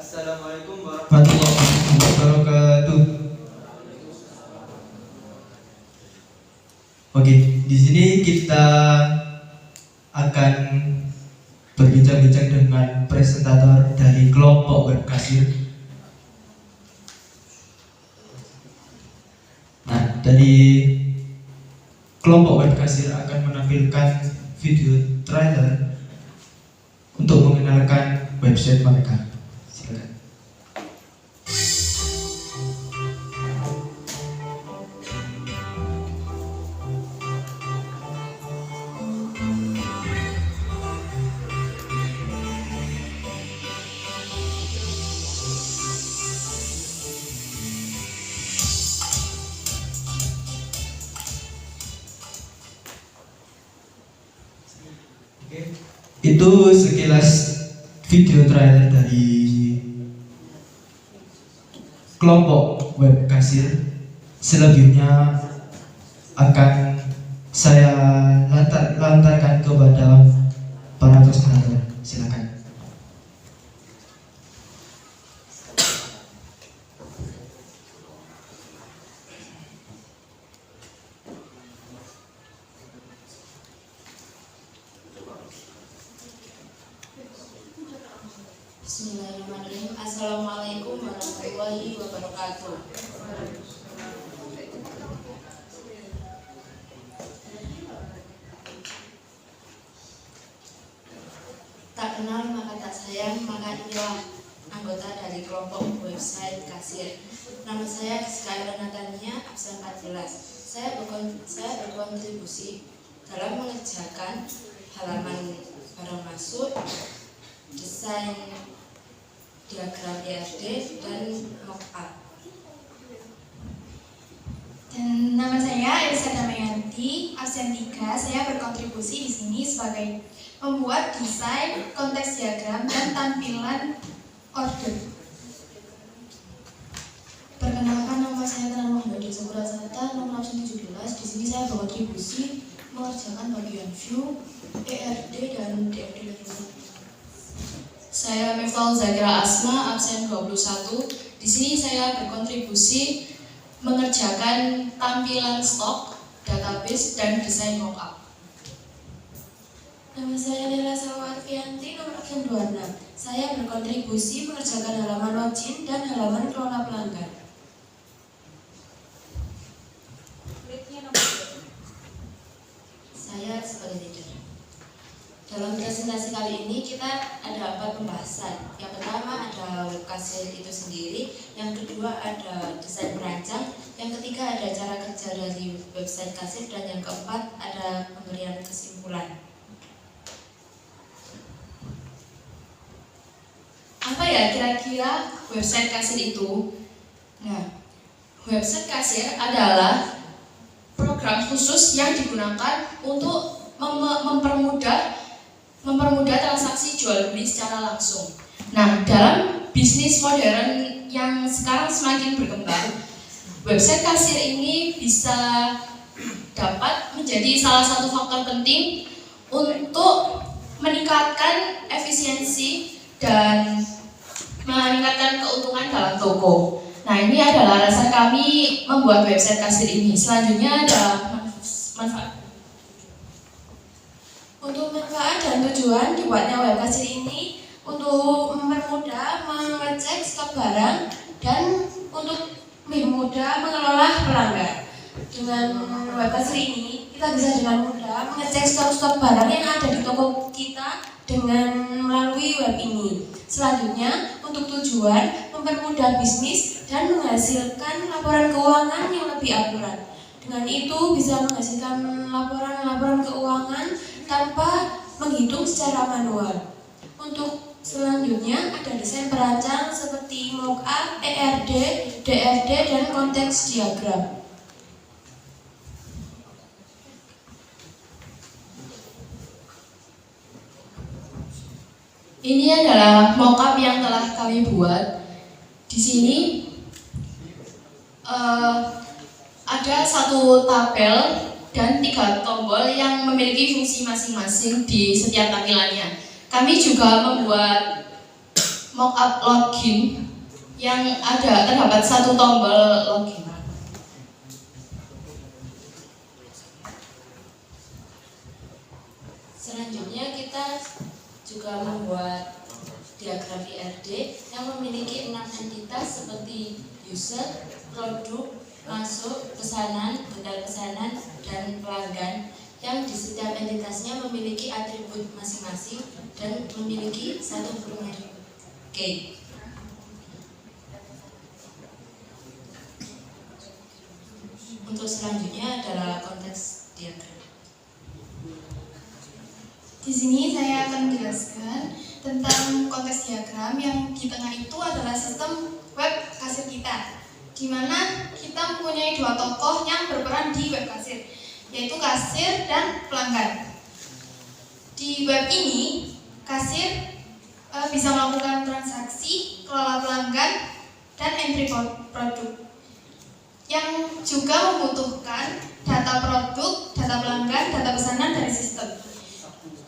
Assalamualaikum warahmatullahi wabarakatuh. Oke, di sini kita akan berbincang-bincang dengan presentator dari kelompok web kasir. Nah, dari kelompok web kasir akan menampilkan video trailer untuk mengenalkan website mereka. Silakan. Itu sekilas video trailer dari kelompok web kasir. Selebihnya akan saya lantarkan kepada para presentator. Silakan. Bismillahirrahmanirrahim. Assalamualaikum warahmatullahi wabarakatuh. Tak kenal maka tak sayang, maka inilah anggota dari kelompok website kasir. Nama saya Rizka Natania, absen 14. Saya berkontribusi dalam mengerjakan halaman barang masuk, desain diagram ERD dan mockup. Dan nama saya Elisa Damayanti, absen 3. Saya berkontribusi di sini sebagai membuat desain, konteks diagram, dan tampilan order. Perkenalkan, nama saya Tanah Muhammad Sakurasata, nomor absen 17. Di sini saya berkontribusi mengerjakan bagian view, ERD, dan DFD lainnya. Saya Miftal Zakira Asma, absen 21. Di sini saya berkontribusi mengerjakan tampilan stok, database, dan desain mockup. Nama saya Nela Salwa Arfianti, nomor absen 26. Saya berkontribusi mengerjakan halaman login dan halaman kelola pelanggan. Saya sebagai leader. Dalam presentasi kali ini kita ada 4 pembahasan. Yang pertama ada web kasir itu sendiri, yang kedua ada desain perancang, yang ketiga ada cara kerja dari website kasir, dan yang keempat ada pemberian kesimpulan. Apa ya kira-kira website kasir itu? Nah, website kasir adalah program khusus yang digunakan untuk mempermudah transaksi jual beli secara langsung. Nah, dalam bisnis modern yang sekarang semakin berkembang, website kasir ini bisa dapat menjadi salah satu faktor penting untuk meningkatkan efisiensi dan meningkatkan keuntungan dalam toko. Nah, ini adalah alasan kami membuat website kasir ini. Selanjutnya ada manfaat. Untuk manfaat dan tujuan dibuatnya web kasir ini untuk mempermudah mengecek stok barang dan untuk lebih mudah mengelola pelanggan. Dengan web kasir ini kita bisa dengan mudah mengecek stok-stok barang yang ada di toko kita dengan melalui web ini. Selanjutnya untuk tujuan mempermudah bisnis dan menghasilkan laporan keuangan yang lebih akurat. Dengan itu bisa menghasilkan laporan-laporan keuangan tanpa menghitung secara manual. Untuk Selanjutnya ada desain perancang seperti mockup, ERD, DRD, dan konteks diagram. Ini adalah mockup yang telah kami buat. Di sini ada satu tabel dan 3 tombol yang memiliki fungsi masing-masing di setiap tampilannya. Kami juga membuat mockup login yang terdapat 1 tombol login. Selanjutnya kita juga membuat diagram IRD yang memiliki 6 entitas seperti user, produk, masuk, pesanan, detail pesanan, dan pelanggan, yang di setiap entitasnya memiliki atribut masing-masing dan memiliki 1 primary key. Untuk selanjutnya adalah konteks diagram. Di sini saya akan menjelaskan tentang konteks diagram yang di tengah itu adalah sistem web kasir kita, di mana kita mempunyai 2 tokoh yang berperan di web kasir, yaitu kasir dan pelanggan. Di web ini, kasir bisa melakukan transaksi, kelola pelanggan, dan entry produk, yang juga membutuhkan data produk, data pelanggan, data pesanan dari sistem.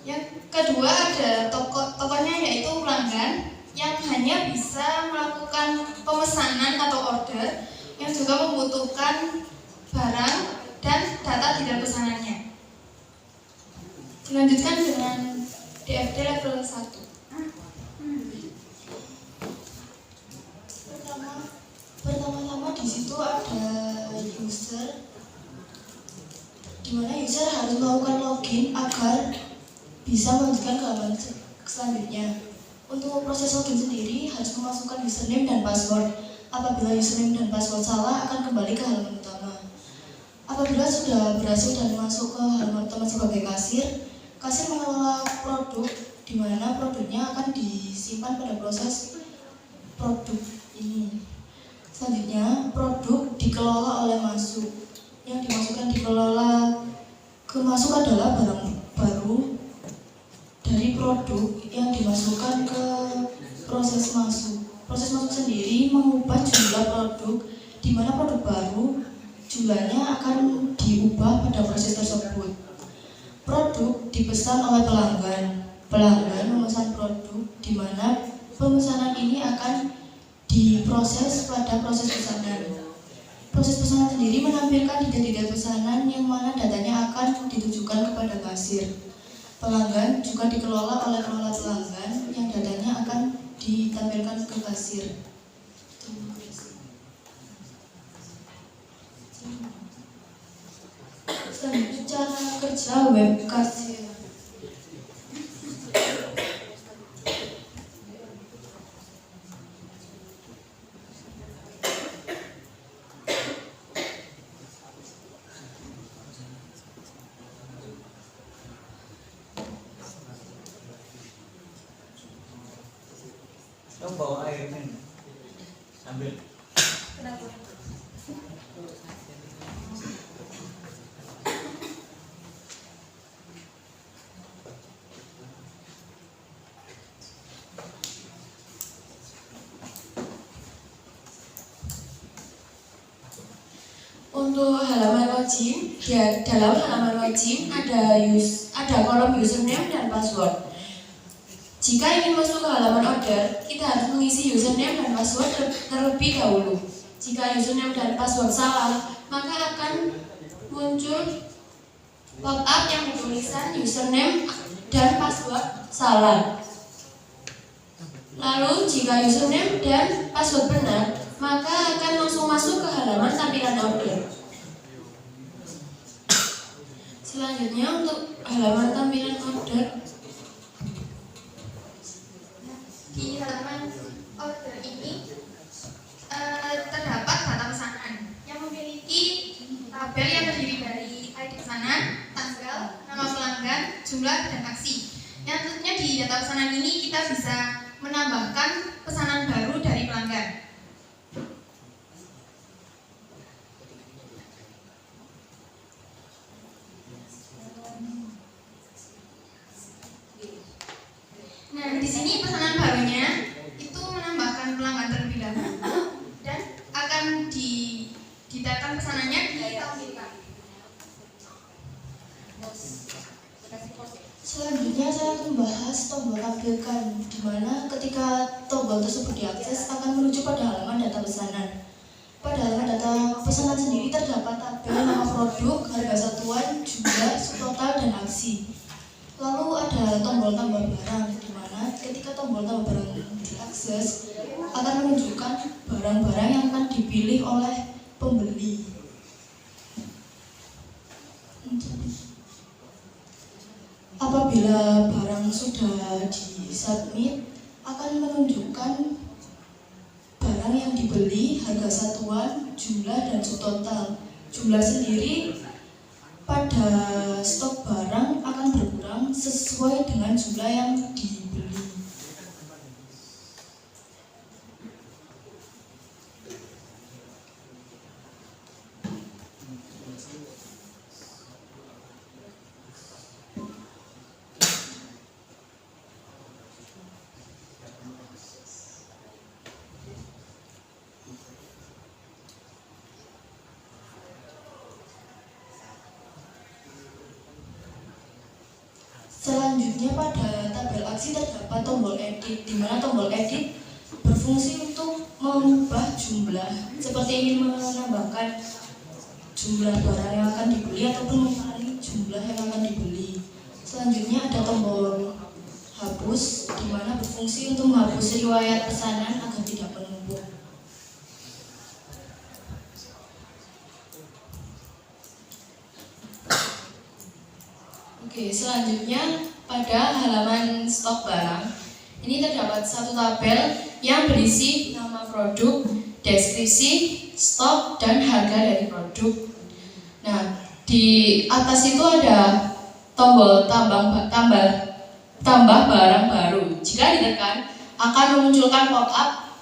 Yang kedua ada tokohnya, yaitu pelanggan, yang hanya bisa melakukan pemesanan atau order, yang juga membutuhkan barang dan data di dalam pesanannya. Dilanjutkan dengan DFD level 1. Pertama-tama di situ ada user, di mana user harus melakukan login agar bisa melanjutkan ke halaman selanjutnya. Untuk proses login sendiri harus memasukkan username dan password. Apabila username dan password salah, akan kembali ke halaman utama. Apabila sudah berhasil dan masuk ke halaman utama sebagai kasir, kasir mengelola produk, di mana produknya akan disimpan pada proses produk ini. Selanjutnya, produk dikelola oleh masuk. Yang dimasukkan dikelola ke masuk adalah barang baru dari produk yang dimasukkan ke proses masuk. Proses masuk sendiri mengubah jumlah produk, di mana produk baru jumlahnya akan diubah pada proses tersebut. Produk dipesan oleh pelanggan. Pelanggan memesan produk, di mana pemesanan ini akan diproses pada proses pesanan. Proses pesanan sendiri menampilkan detail-detail pesanan yang mana datanya akan ditujukan kepada kasir. Pelanggan juga dikelola oleh pengelola pelanggan yang datanya akan ditampilkan ke kasir. Selanjutnya cara kerja web kasir. Kamu bawa airnya ambil. Kenapa? Untuk halaman login, dalam halaman login ada kolom username dan password. Jika ingin masuk ke halaman order, kita harus mengisi username dan password terlebih dahulu. Jika username dan password salah, maka akan muncul pop-up yang bertulisan username dan password salah. Lalu jika username dan password benar, maka akan langsung masuk ke halaman tampilan order. Selanjutnya untuk halaman tampilan order, Di halaman order ini terdapat data pesanan yang memiliki tabel yang terdiri dari ID pesanan, tanggal, nama pelanggan, jumlah, dan aksi. Yang tentunya di data pesanan ini kita bisa menambahkan pesanan baru dari pelanggan. Nah, di sini pesanan barunya itu menambahkan pelanggan terlebih dahulu dan akan didatakan pesanannya di tahun depan. Selanjutnya saya akan membahas tombol tampilkan, di mana ketika tombol tersebut diakses akan menuju pada halaman data pesanan. Pada halaman data pesanan sendiri terdapat tabel nama produk, harga satuan, jumlah, subtotal, dan aksi. Lalu ada tombol tambah barang, di mana ketika tombol tambah barang diakses akan menunjukkan barang-barang yang akan dipilih oleh pembeli. Apabila barang sudah disubmit, akan menunjukkan barang yang dibeli, harga satuan, jumlah, dan subtotal. Jumlah sendiri pada stok barang akan berkurang sesuai dengan jumlah yang dibeli. Selanjutnya pada tabel aksi terdapat tombol edit, di mana tombol edit berfungsi untuk mengubah jumlah, seperti ingin menambahkan jumlah barang yang akan dibeli ataupun mengurangi jumlah yang akan dibeli. Selanjutnya ada tombol hapus, di mana berfungsi untuk menghapus riwayat pesanan agar tidak menumpuk. Oke, selanjutnya pada halaman stok barang ini terdapat satu tabel yang berisi nama produk, deskripsi, stok, dan harga dari produk. Nah, di atas itu ada tombol tambah barang baru. Jika ditekan akan memunculkan pop-up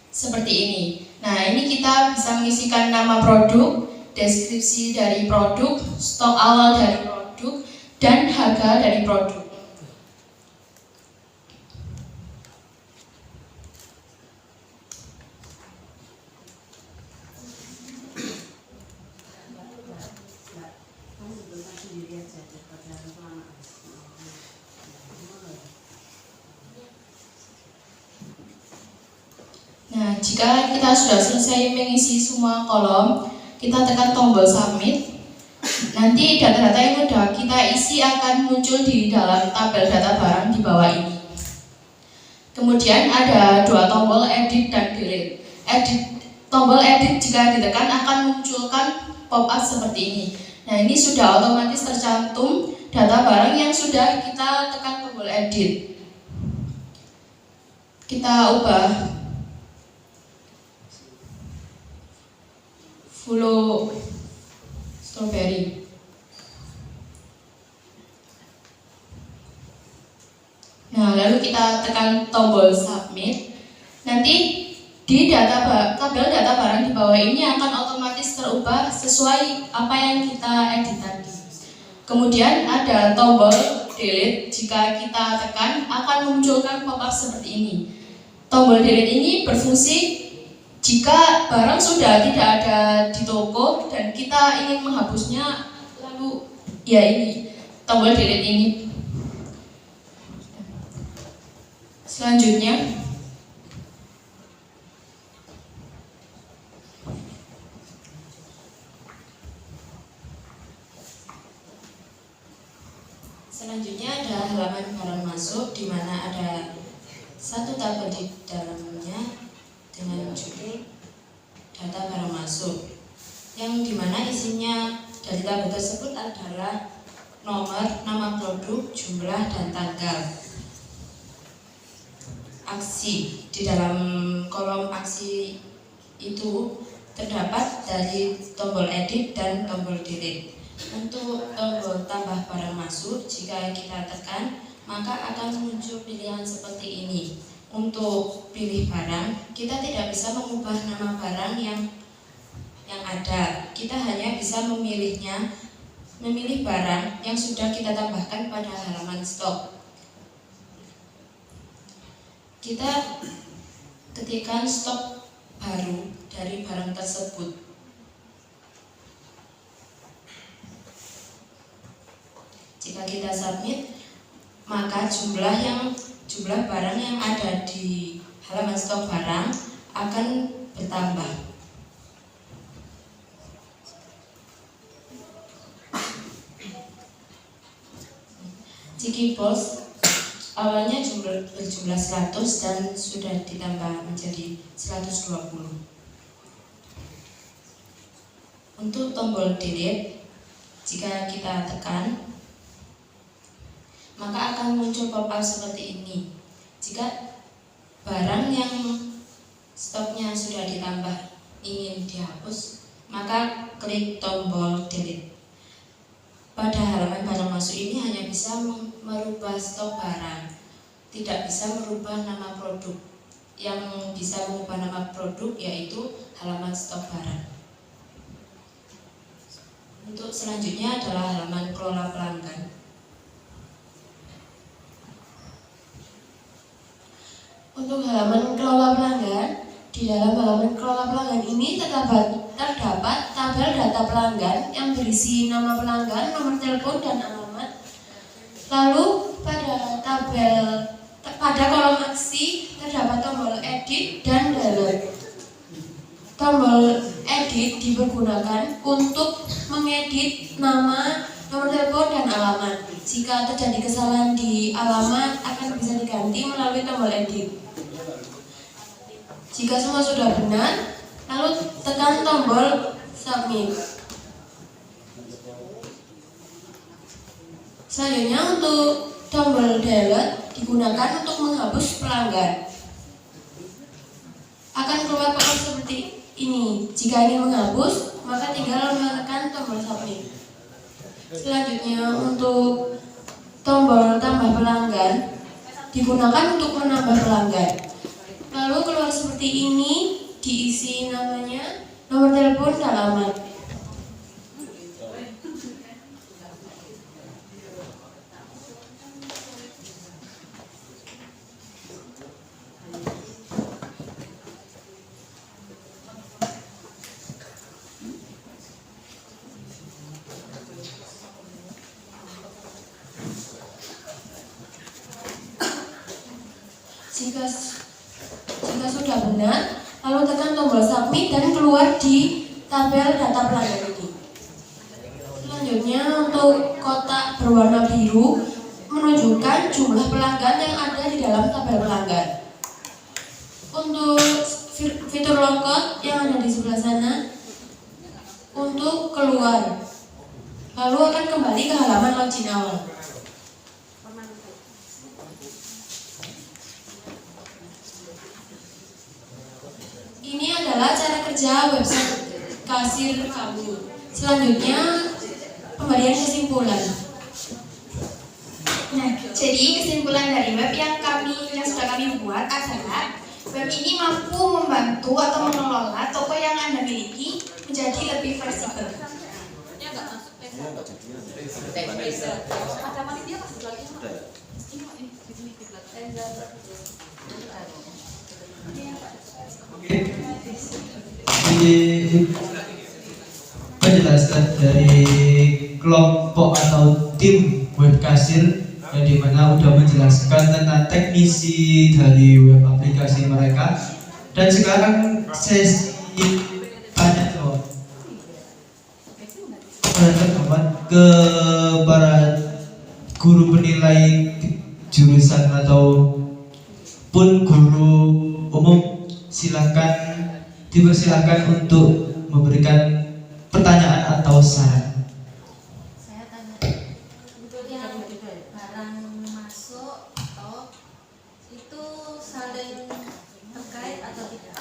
seperti ini. Nah, ini kita bisa mengisikan nama produk, deskripsi dari produk, stok awal dari produk, dan harga dari produk. Nah, jika kita sudah selesai mengisi semua kolom, kita tekan tombol submit. Nanti data-data yang sudah kita isi akan muncul di dalam tabel data barang di bawah ini. Kemudian ada dua tombol edit dan delete. Tombol edit jika ditekan akan memunculkan pop-up seperti ini. Nah, ini sudah otomatis tercantum data barang yang sudah kita tekan tombol edit. Kita ubah follow strawberry. Nah, lalu kita tekan tombol submit. Nanti di tabel data barang di bawah ini akan otomatis terubah sesuai apa yang kita edit tadi. Kemudian ada tombol delete. Jika kita tekan akan memunculkan pop-up seperti ini. Tombol delete ini berfungsi jika barang sudah tidak ada di toko dan kita ingin menghapusnya, lalu ya ini tombol delete ini. Selanjutnya ada halaman barang masuk, di mana ada satu tabel di dalamnya dengan judul data barang masuk, yang dimana isinya dari tabel tersebut adalah nomor, nama produk, jumlah, dan tanggal. Aksi di dalam kolom aksi itu terdapat dari tombol edit dan tombol delete. Untuk tombol tambah barang masuk, jika kita tekan maka akan muncul pilihan seperti ini. untuk pilih barang, kita tidak bisa mengubah nama barang yang ada. Kita hanya bisa memilih barang yang sudah kita tambahkan pada halaman stok. Kita ketikkan stok baru dari barang tersebut. Jika kita submit, maka jumlah barang yang ada di halaman stok barang akan bertambah. Cikipos awalnya berjumlah 100 dan sudah ditambah menjadi 120. Untuk tombol delete, jika kita tekan, maka akan muncul pop-up seperti ini. Jika barang yang stoknya sudah ditambah ingin dihapus, maka klik tombol delete. Pada halaman barang masuk ini hanya bisa merubah stok barang, tidak bisa merubah nama produk. Yang bisa mengubah nama produk yaitu halaman stok barang. Untuk selanjutnya adalah halaman kelola pelanggan. Untuk halaman kelola pelanggan, di dalam halaman kelola pelanggan ini terdapat tabel data pelanggan yang berisi nama pelanggan, nomor telepon, dan alamat. Lalu pada kolom aksi terdapat tombol edit dan delete. Tombol edit dipergunakan untuk mengedit nama, nomor telepon, dan alamat. Jika terjadi kesalahan di alamat akan bisa diganti melalui tombol edit. Jika semua sudah benar, lalu tekan tombol submit. Selanjutnya untuk tombol delete digunakan untuk menghapus pelanggan. Akan keluar pop-up seperti ini. Jika ingin menghapus, maka tinggal menekan tombol submit. Selanjutnya untuk tombol tambah pelanggan digunakan untuk menambah pelanggan. Lalu keluar seperti ini, diisi namanya, nomor telepon, dan alamat. Jika sudah benar, lalu tekan tombol submit dan keluar di tabel data pelanggan ini. Selanjutnya untuk kotak berwarna biru menunjukkan jumlah pelanggan yang ada di dalam tabel pelanggan. Untuk fitur login yang ada di sebelah sana, untuk keluar, lalu akan kembali ke halaman login awal. Ini adalah cara kerja website kasir kamu. Selanjutnya pemberian kesimpulan. Nah, jadi kesimpulan dari web yang sudah kami buat adalah web ini mampu membantu atau mengelola toko yang Anda miliki menjadi lebih fleksibel. Di penjelasan dari kelompok atau tim web kasir yang dimana udah menjelaskan tentang teknisi dari web aplikasi mereka. Dan sekarang sesi tanya jawab ke para guru penilai jurusan atau pun guru umum. Dipersilakan untuk memberikan pertanyaan atau saran. Saya tanya, untuk yang barang masuk atau itu saling terkait atau tidak?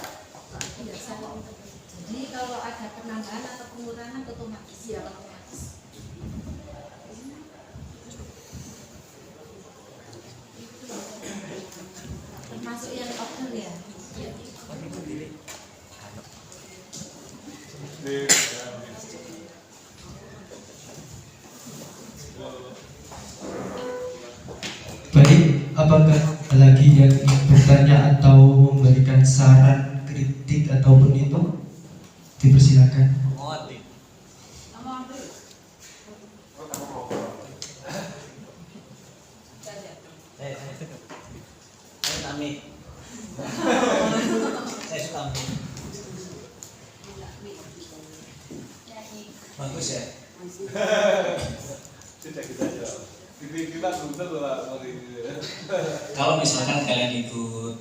Jadi kalau ada penambahan atau pengurangan otomatis ya otomatis. Termasuk yang Baik, apakah ada lagi yang ingin bertanya atau memberikan saran, kritik ataupun itu? Dipersilakan. Saya Tami. Saya suka mie. Bagus ya. Tidak kita aja. Kita beruntun lah hari ini. Kalau misalkan kalian ikut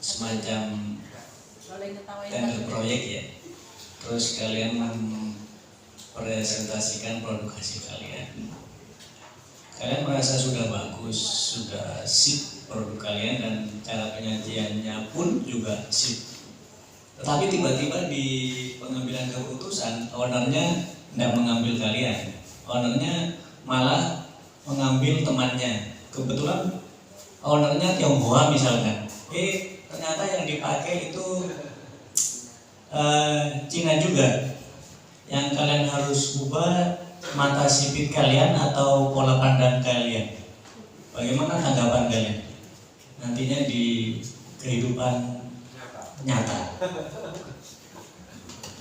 semacam tender proyek ya, terus kalian mempresentasikan produk hasil kalian, kalian merasa sudah bagus, sudah sip produk kalian dan cara penyajiannya pun juga sip. Tetapi tiba-tiba di pengambilan keputusan, ownernya tidak mengambil kalian, ownernya malah mengambil temannya. Kebetulan ownernya Tionghoa misalkan, ternyata yang dipakai itu Cina juga. Yang kalian harus ubah mata sipit kalian atau pola pandang kalian. Bagaimana tanggapan kalian nantinya di kehidupan nyata?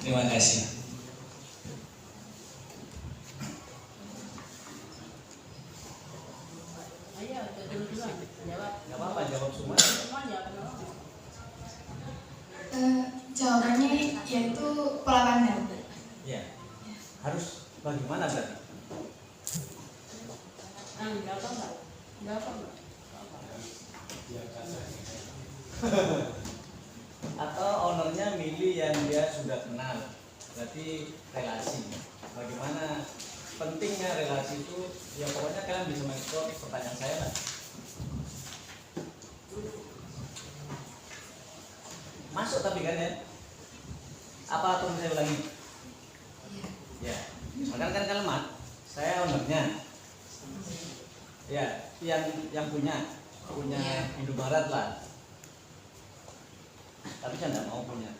Terima kasih. Gak apa-apa, jawab semua. Jawabannya yaitu pola pandang. Ya, harus bagaimana berarti? Atau ownernya milih yang dia sudah kenal, berarti relasi. Bagaimana pentingnya relasi itu? Ya pokoknya kalian bisa menjawab pertanyaan saya lah. Masuk tapi kan ya? Apa perlu saya ulangi? Ya, misalkan kan kalimat, saya ownernya. Ya, yang punya Indomaret lah. Tapi saya tidak mau punya.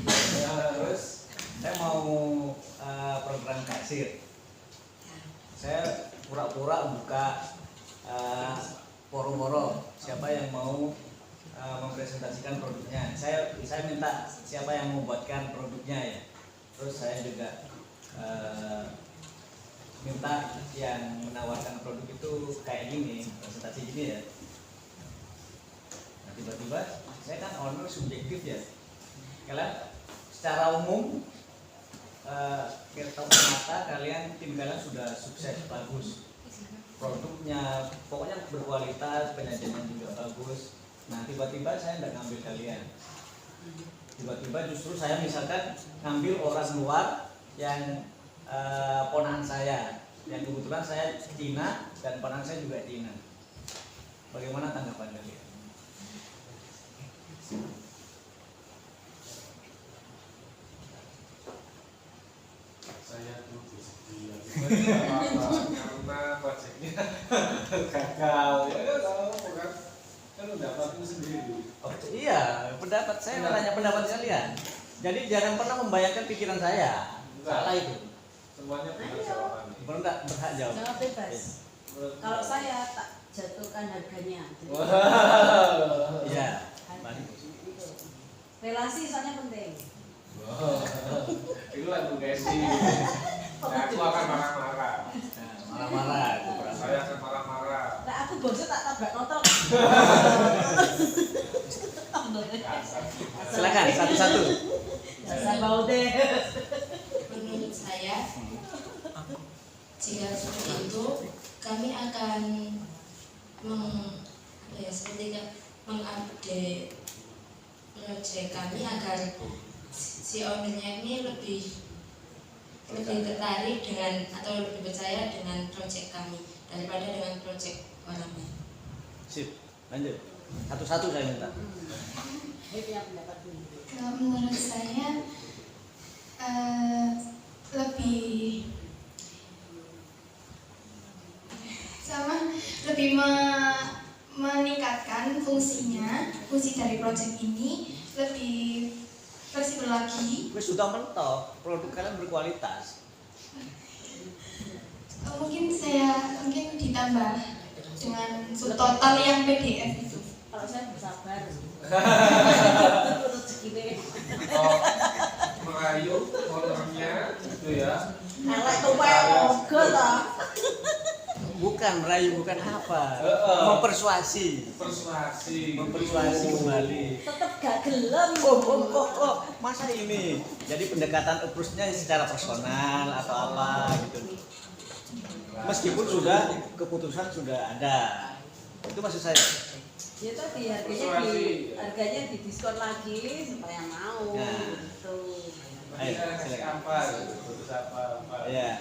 Terus saya mau program kasir. Saya pura-pura buka forum-forum. Siapa yang mau mempresentasikan produknya? Saya minta siapa yang membuatkan produknya ya. Terus saya juga minta yang menawarkan produk itu kayak gini, presentasi gini ya. Nah, tiba-tiba saya kan owner subjektif ya. Kalian secara umum kita mata kalian, tim kalian sudah sukses, bagus, produknya pokoknya berkualitas, penyajiannya juga bagus. Nah tiba-tiba saya tidak ngambil kalian, tiba-tiba justru saya misalkan ngambil orang luar yang ponakan saya, yang kebetulan saya Cina dan ponakan saya juga Cina. Bagaimana tanggapan kalian? Saya tuh karena proyeknya gagal ya kan udah pakai sendiri. Oh, iya, pendapat saya bertanya pendapat kalian. Jadi jangan pernah membayangkan pikiran saya. Salah itu. Semuanya benar jawabannya. Berhak jawab. Jawab bebas. Kalau saya tak jatuhkan harganya. Iya. Relasi soalnya penting. Itu lagu guys sih. Aku akan marah-marah. Marah-marah. Saya akan marah-marah. Nah, aku bosnya tak tabrak motor. Silakan satu-satu. Dasar bau deh. Menurut saya, jika seperti itu, kami akan mengupdate proyek kami agar si ownernya ini lebih tertarik dengan atau lebih percaya dengan proyek kami daripada dengan proyek orang lain. Sip, lanjut. Satu-satu saya minta. Kalau menurut saya lebih meningkatkan fungsi dari proyek ini, lebih fleksibel lagi. Wis sudah mentok, produk kalian berkualitas. Mungkin ditambah dengan subtotal yang PDF itu. Kalau saya bersabar. Rezeki. Oh, merayu ownernya itu ya. Elek tuwek oge ta. Bukan merayu, bukan apa. Mempersuasi kembali. Tetep gak gelem. Oh, masa ini? Jadi pendekatan approach-nya secara personal atau apa gitu. Meskipun sudah keputusan sudah ada. Itu maksud saya. Ya tadi harganya didiskon lagi supaya mau gitu. Ayo, silakan. Putus apa? Ya.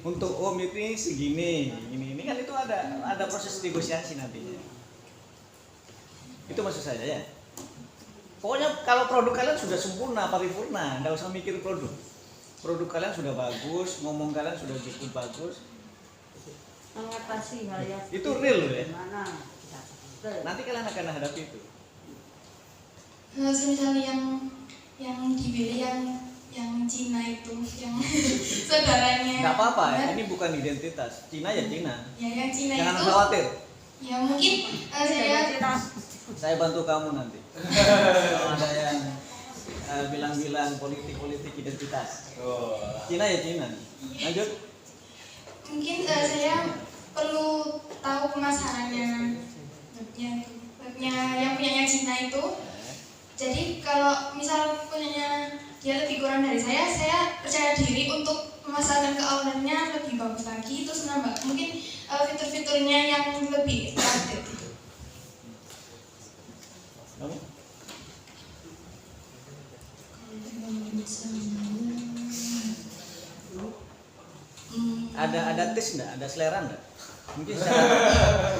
Untuk Om ini segini, ini kan itu ada proses negosiasi nantinya. Itu maksud saya ya. Pokoknya kalau produk kalian sudah sempurna, paripurna, nggak usah mikir produk. Produk kalian sudah bagus, ngomong kalian sudah cukup bagus. Mengatasi hal yang Itu real loh ya. Mana? Nanti kalian akan hadapi itu. Misalnya yang dipilih yang Cina itu, yang saudaranya. Nggak apa-apa, Benar. ini bukan identitas. Cina ya Cina. Ya yang Cina Jangan itu. khawatir. Ya mungkin Saya bantu kamu nanti. Kalau ada yang bilang-bilang politik identitas. Cina ya Cina. Lanjut. mungkin saya perlu tahu pemasarannya webnya yang punyanya Cina itu. Jadi kalau misal punyanya dia lebih kurang dari saya percaya diri untuk memasarkan ke ownernya lebih bagus lagi, terus nambah mungkin fitur-fiturnya yang lebih update gitu. Kamu? Ada tes nggak? Ada selera nggak? Mungkin secara,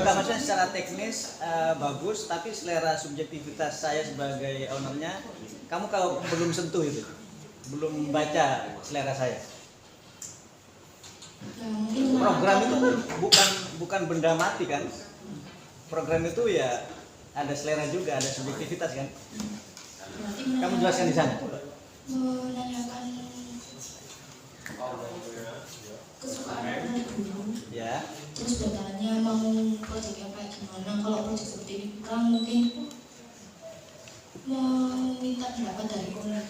maksudnya secara teknis bagus, tapi selera subjektivitas saya sebagai ownernya, kamu kalau belum sentuh itu, belum baca selera saya. Program itu kan bukan benda mati kan? Program itu ya ada selera juga, ada subjektivitas kan? Kamu jelaskan di sana. Menanyakan kesukaan owner dulu. Ya. Terus bertanya mau proyek yang kayak gimana. Kalau proyek seperti ini kurang, mungkin meminta pendapat dari owner.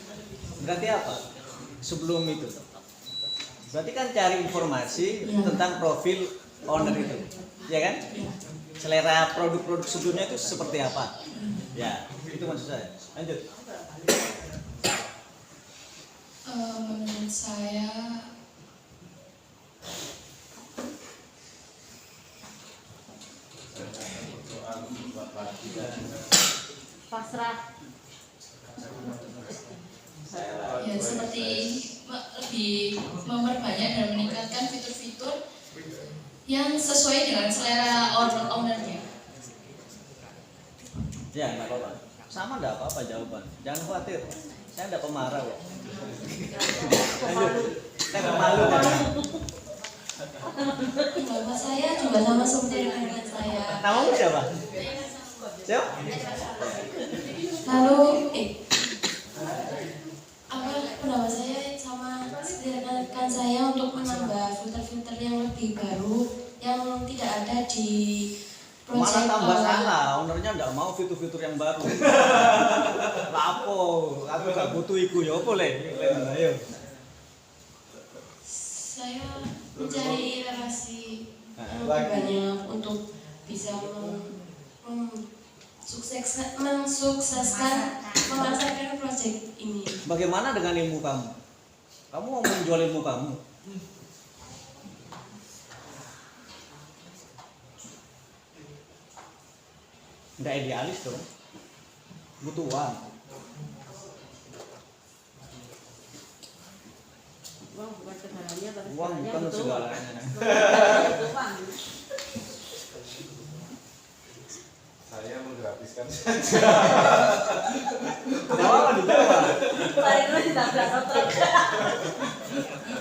Berarti apa? Sebelum itu. Berarti kan cari informasi tentang profil owner itu. Ya kan? Selera produk-produk sebelumnya itu seperti apa? Ya, itu maksud saya. Lanjut. Menurut saya pasrah. Ya seperti lebih memperbanyak dan meningkatkan fitur-fitur yang sesuai dengan selera ownernya. Ya, enggak apa-apa. Sama enggak apa-apa jawaban. Jangan khawatir. Saya enggak pemarah kok. Lanjut. Saya pemalu kan. Bapak saya juga sama seperti rekan saya. Namamu siapa? Siapa? Lalu apa pendapat saya sama seperti rekan saya untuk menambah filter-filter yang lebih baru yang tidak ada di Mana proyek tambah awal. salah, ownernya enggak mau fitur-fitur yang baru. Lapo, aku gak butuh iku ya boleh. Ayo. Saya mencari relasi yang lebih banyak untuk bisa mensukseskan memasarkan proyek ini. Bagaimana dengan ilmu kamu? Kamu mau menjual ilmu kamu? Enggak idealis dong. Butuh uang. Uang bukan segalanya, tapi Uang bukan butuh segalanya. butuh uang. Saya menghabiskan Jawab dijawab. Paling lu ditabrak otak.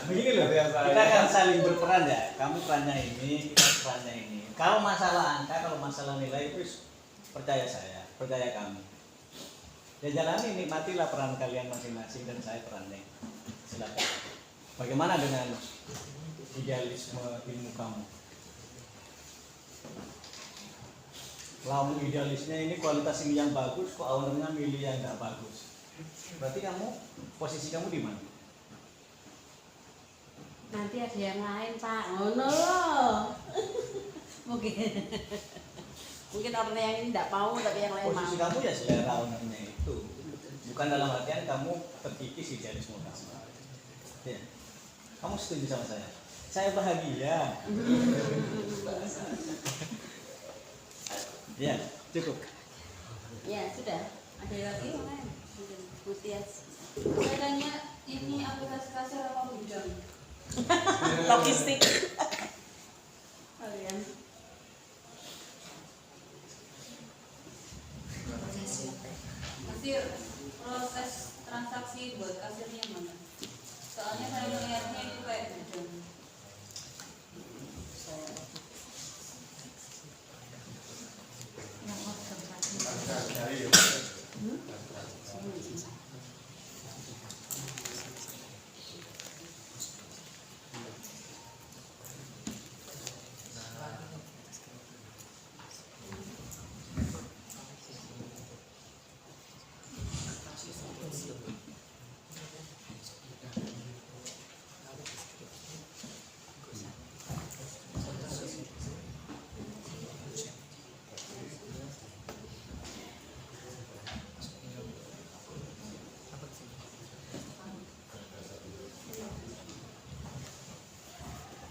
Begini loh, kita akan saling berperan ya. Kamu perannya ini, kita perannya ini. Kalau masalah angka, kalau masalah nilai itu percaya saya, percaya kamu. Ya jalani, nikmatilah peran kalian masing-masing dan saya perannya. Silakan. Bagaimana dengan idealisme ilmu kamu? Lalu idealisnya ini kualitas ini yang bagus, kok ownernya milih yang nggak bagus. Berarti kamu, posisi kamu di mana? Nanti ada yang lain Pak. Oh no loh. Mungkin orang yang ini tidak mau tapi yang lain Posisi mau. kamu ya selera ownernya itu. Bukan dalam artian kamu terkikis idealisme kamu. Ya. Kamu setuju sama saya? Saya bahagia. Ya, cukup. Ya sudah. Ada lagi mana? Putias. Saya tanya ini aplikasi kasir apa gudang? Logistik. Kalian. Kasir, proses transaksi buat kasirnya mana? Soalnya saya melihatnya itu kayak gudang.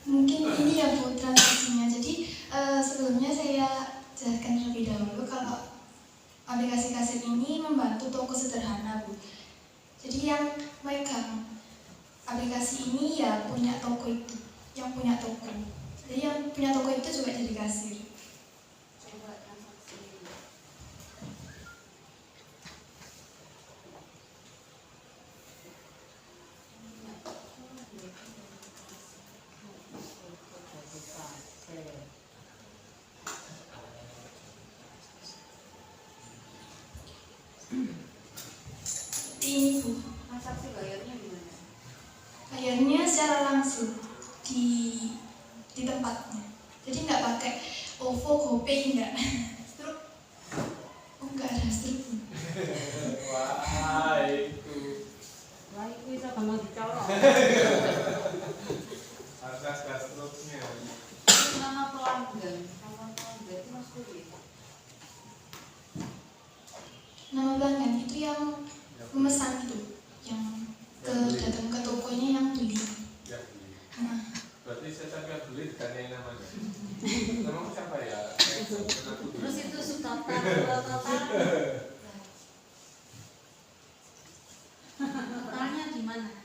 Mungkin ini ya Bu transaksinya. Jadi sebelumnya saya jelaskan terlebih dahulu kalau aplikasi kasir ini membantu toko sederhana Bu. Jadi yang megang aplikasi ini ya punya toko itu, yang punya toko. Jadi yang punya toko itu juga jadi kasir. Coba transaksi. Seperti ini Bu. Transaksi bayarnya gimana? Bayarnya secara langsung di tempatnya. Jadi nggak pakai OVO, GoPay nggak. Struk. Oh nggak ada struk. Wah, itu Wah, itu bisa gampang dicolok. asas gastroknya. Itu nama pelanggan. Nama pelanggan itu maksudnya. Nama pelanggan itu yang memesan itu, yang datang ke tokonya yang beli. Ya, beli. Nah, Berarti setiap yang beli ditanyain namanya. Namamu siapa ya? Terus itu subtotal, total. Totalnya di mana?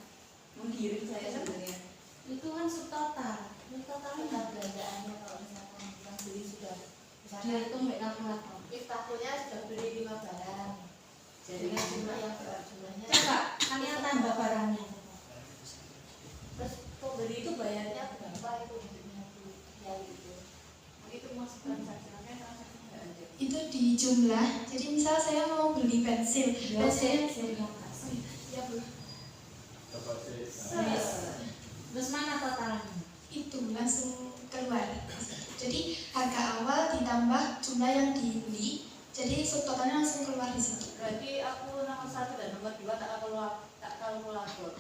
Menggiring saya sebenarnya. Itu kan subtotal. Subtotalnya belanjaannya kalau misalkan yang beli sudah dia itu mbak kalkulator. tahunnya sudah beli 5 barang. Jadi kan jumlah yang jumlahnya. Coba kalian tambah barangnya. Terus pembeli itu bayarnya berapa itu untuknya Bu? Ya gitu. Itu masuk transaksi, namanya transaksi nggak ada. itu di jumlah. Jadi misal saya mau beli pensil, pensil ya Bu. Terus mana totalnya? Itu langsung keluar. Jadi harga awal ditambah jumlah yang dibeli. Jadi subtotalnya langsung keluar di situ. Berarti aku nomor 1 dan nomor 2 tak kalkulator.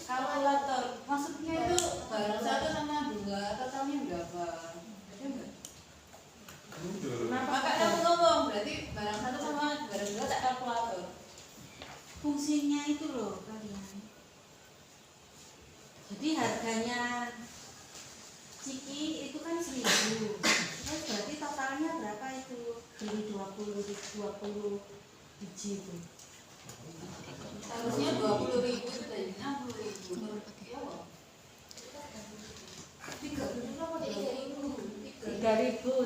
Kalkulator maksudnya itu barang 1 sama 2 totalnya berapa? Ada enggak? Makanya aku ngomong berarti barang 1 sama barang 2 tak kalkulator. Fungsinya itu loh kalian. Jadi harganya Ciki itu kan 1.000. Terus berarti totalnya berapa itu? Beli 20 biji itu. Harusnya 20.000 itu dari 60.000. Ya loh. 3.000 apa 3.000? 60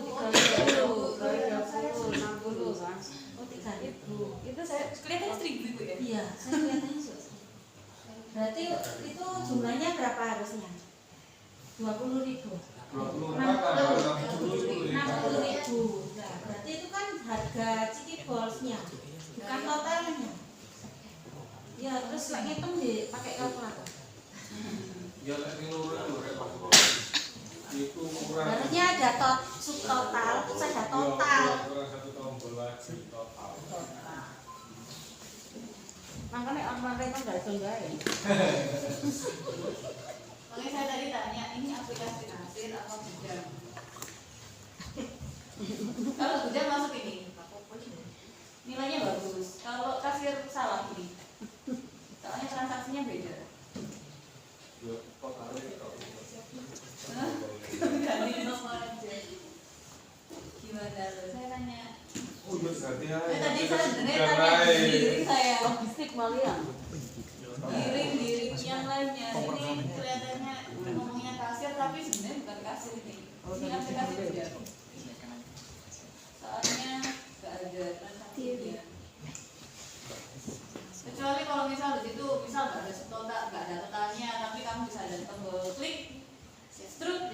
kan? Oh 3.000. Itu saya kelihatannya 1.000 Ibu ya? Iya, saya kelihatannya susah. Berarti itu jumlahnya berapa harusnya? 20.000. 24 60.000. Nah, berarti itu kan harga Ciki Balls-nya, bukan totalnya. Ya, terus lek ngitung pakai kalkulator. Ya lek ngelurus lho rek Mas. Iku Harusnya ada subtotal, terus ada total. Kurang satu tombol lagi total. Makanya online kan nggak enggak ya. Makanya saya tadi tanya, ini aplikasi kasir apa bujang? Kalau bujang masuk ini, nilainya bagus. Kalau kasir salah ini, soalnya transaksinya beda. Ganti nomor aja. Gimana lo? Saya tanya. Oh, berarti ya. Tadi saya sebenarnya tanya giring saya. Logistik malian. Giring yang lainnya. Ini kelihatannya ngomongnya kasir tapi sebenarnya bukan kasir ini. Ini aplikasi bujang. Soalnya nggak ada transaksinya. Kecuali kalau misal di situ misal nggak ada total, nggak ada totalnya, tapi kamu bisa ada tombol klik, strut,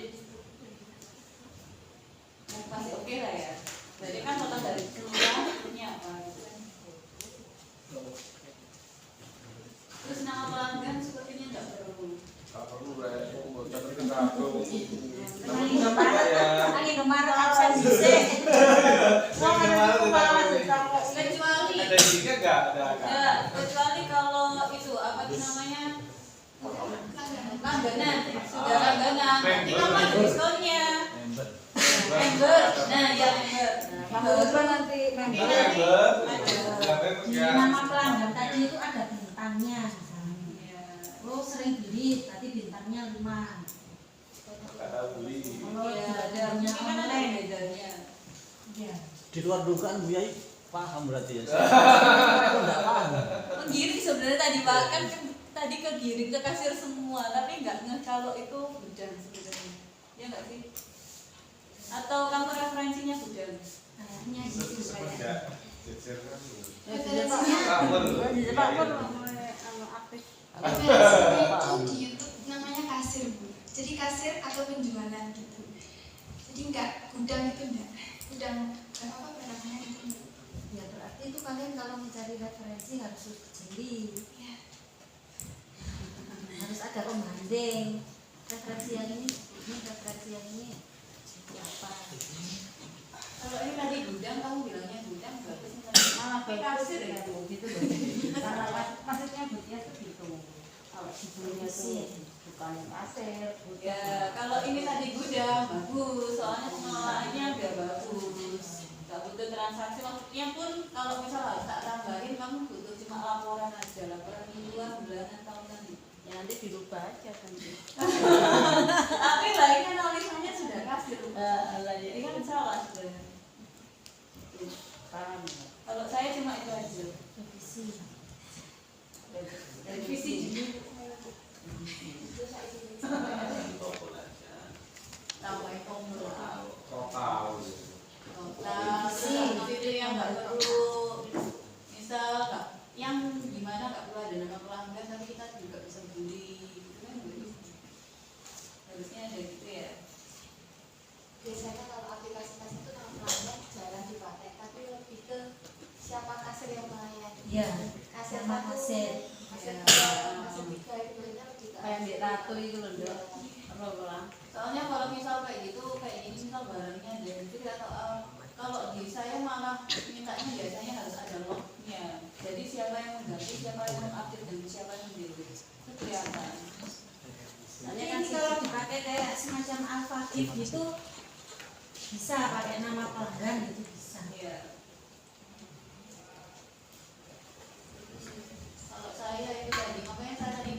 pasti oke lah ya. Jadi kan total dari seluruh punya apa? Terus nama pelanggan sepertinya nggak perlu. Tak perlu lah, tapi kan kartu. Angin Indomaret absen sih. Kecuali Ada juga nggak? ya, kecuali kalau itu apa tuh namanya langganan, sudah langganan, nanti kamu ada diskonnya. Member, nah ya member. Member nanti member. Di nama pelanggan tadi itu ada bintangnya misalnya. Oh sering beli, tadi bintangnya 5. Nggak tahu beli. Oh Ya, ada punya mungkin kan ada online. bedanya. Iya. Di luar dugaan Bu Yai paham berarti ya. Aku enggak paham. Menggiring sebenarnya tadi Pak kan tadi ke giring ke kasir semua, tapi nggak ngeh kalau itu bujang sebenarnya. Ya nggak sih? Atau kamu referensinya bujang? Kayaknya gitu Semenjak kayak. jejer kan. Jadi Pak pun aktif. Referensinya itu di YouTube namanya kasir Bu. Jadi kasir atau penjualan gitu. Jadi enggak gudang itu enggak. Gudang apa namanya itu enggak. Ya berarti itu kalian kalau mencari referensi harus jeli. Ya. Harus ada pembanding. Referensi yang ini referensi yang ini seperti apa? Kalau ini tadi gudang, kamu bilangnya gudang bagus nih. Malah Tapi kasir ya Bu gitu loh. Karena maksudnya buatnya tuh gitu. Kalau sebelumnya sih bukan kasir. Ya, kalau ini tadi gudang bagus, soalnya pengelolaannya udah bagus. Gak butuh transaksi, maksudnya pun kalau misal harus tak tambahin, kamu butuh cuma laporan aja, laporan mingguan, bulanan, tahunan. Ya nanti dirubah aja kan. Tapi lah ini analisanya sudah kasir. Ini kan salah sebenarnya. Paham. Kalau saya cuma itu aja. Revisi. Revisi jadi tambahin tombol. Total. Total, terus fitur yang nggak perlu, misal nggak, yang gimana nggak perlu ada nama pelanggan, tapi kita juga bisa beli, gitu kan harusnya ada gitu ya. Biasanya kalau aplikasi kasir itu nama pelanggan jarang dipakai, tapi lebih ke siapa kasir yang melayani. Iya. Kasir Sama satu, kasir. kasir Ya. dua, kasir tiga itu biasanya lebih ke Kayak di ratu itu loh, Dok. Apa pulang? Soalnya kalau misal kayak gitu, kayak gini misal barangnya jadi atau kalau di saya malah mintanya biasanya harus ada lognya. Jadi siapa yang mengganti, siapa yang mengupdate, dan siapa yang mendelete itu kelihatan. Soalnya kan kalau dipakai kayak semacam alfabet gitu bisa pakai nama pelanggan gitu bisa. Iya. Kalau saya itu tadi, makanya saya tadi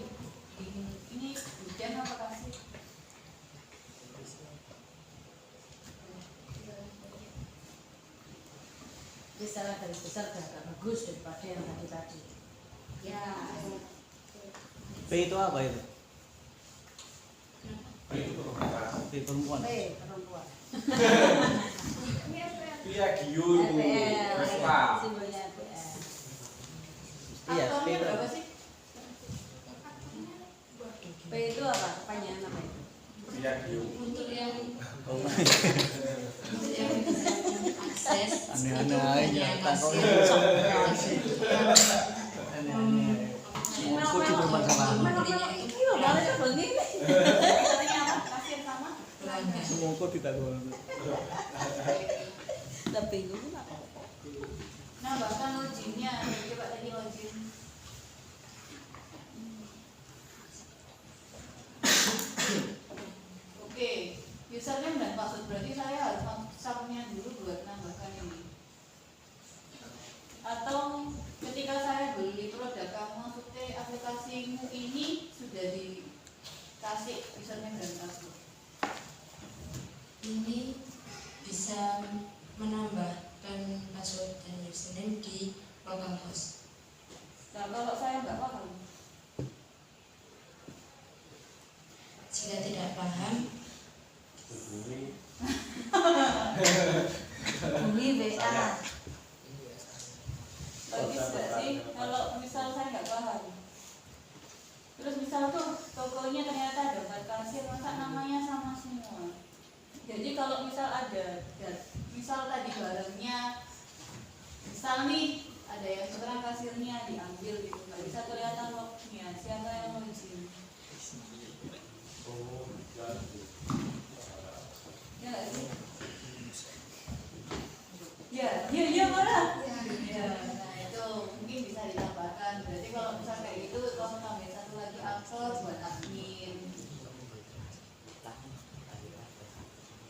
bikin ini hujan apa kasih? Jadi secara garis besar udah agak bagus daripada yang tadi. ya. P itu apa itu? Itu komunikasi. P perempuan. P perempuan. Iya, Giyu itu. Vespa. Simbolnya PS. Iya, P Aktornya itu. berapa sih? P itu apa? Kepanjangan apa itu? Iya, Giyu. Untuk yang Oh, akses aneh-aneh itu aja. hanya Takut kasir sok. aneh-aneh. Mau kudu bermasalah. Menterinya itu Iya, boleh begini. Katanya apa? Kasir sama? pelanggan. Semongko ditakon. Tapi itu nggak Nah, bahkan login-nya, coba tadi login. Oke, username dan password berarti saya harus subnya dulu buat nambahkan ini. Atau ketika saya beli produk kamu, maksudnya aplikasimu ini sudah dikasih username dan password. Ini bisa menambahkan password dan username di localhost. Nah, kalau saya nggak paham, Jika tidak paham, bunyi WA. logis nggak sih? Kalau misal saya nggak paham, terus misal tuh tokonya ternyata ada 4 kasir, masa namanya sama semua. Jadi kalau misal ada, misal tadi barangnya, misal nih ada yang sekarang kasirnya diambil gitu, nggak bisa kelihatan lognya, siapa yang login? Ya nggak sih? Ya marah. Ya, nah itu mungkin bisa ditambahkan. Berarti kalau misal kayak gitu, kamu tambahin satu lagi aktor buat admin.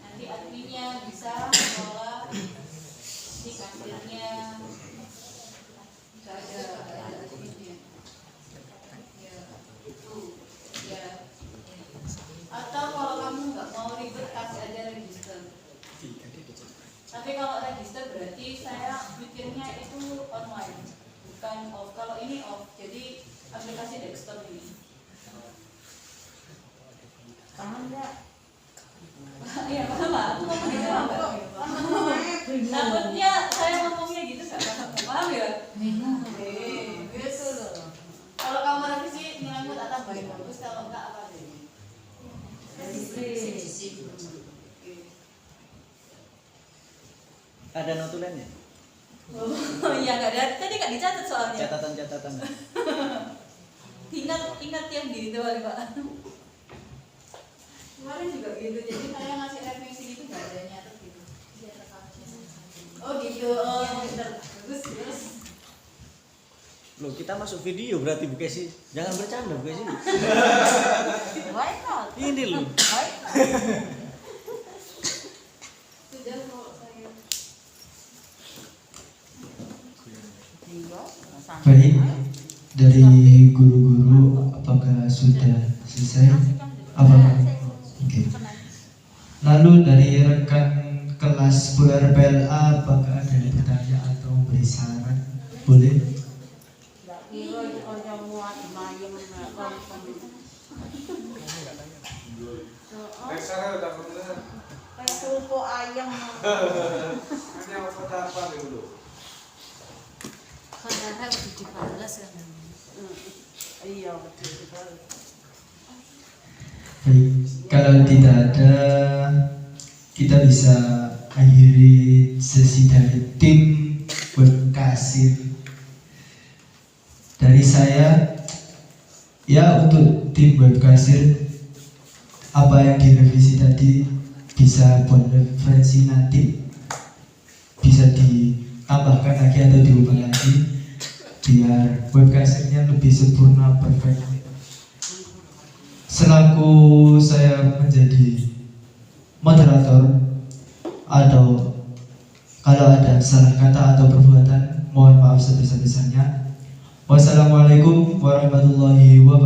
Nanti adminnya bisa mengelola si kasirnya. Bisa ada adminnya. Ya, itu. Ya. Atau kalau kamu nggak mau ribet, kasih aja register. Tapi kalau register berarti saya bikinnya itu online, bukan off. Kalau ini off, jadi aplikasi desktop ini. Paham nggak? Iya paham Pak, aku ngomongnya paham Pak. Takutnya saya ngomongnya gitu nggak paham, paham ya? Gitu loh. Kalau kamu revisi nyelambut atau tambahin bagus, kalau enggak apa deh? Ada notulennya? Oh iya nggak ada, tadi nggak dicatat soalnya. Catatan-catatan. Ingat yang gitu kali Pak. Kemarin juga gitu, jadi saya ngasih revisi gitu nggak ada nyatet gitu. Oh gitu, oh bener, bagus terus. Loh, kita masuk video berarti Bu Kesi. Jangan bercanda Bu Kesi. Why not? Ini loh. Why? Sudah kok saya. Baik, dari guru-guru apakah sudah selesai? Apakah? Oke. Lalu dari rekan kelas PLA apakah ada yang bertanya atau beri saran? Boleh? Saya udah bener. Kayak kerupuk ayam. Ini apa dulu? Saudara udah dibalas kan? Iya betul dibalas. Baik, kalau tidak ada, kita bisa akhiri sesi dari tim web kasir. Dari saya, ya untuk tim web kasir, apa yang direvisi tadi bisa buat referensi nanti, bisa ditambahkan lagi atau diubah lagi, biar web kasirnya lebih sempurna, perfect. Selaku saya menjadi moderator, atau kalau ada salah kata atau perbuatan, mohon maaf sebesar-besarnya. Wassalamualaikum warahmatullahi wabarakatuh.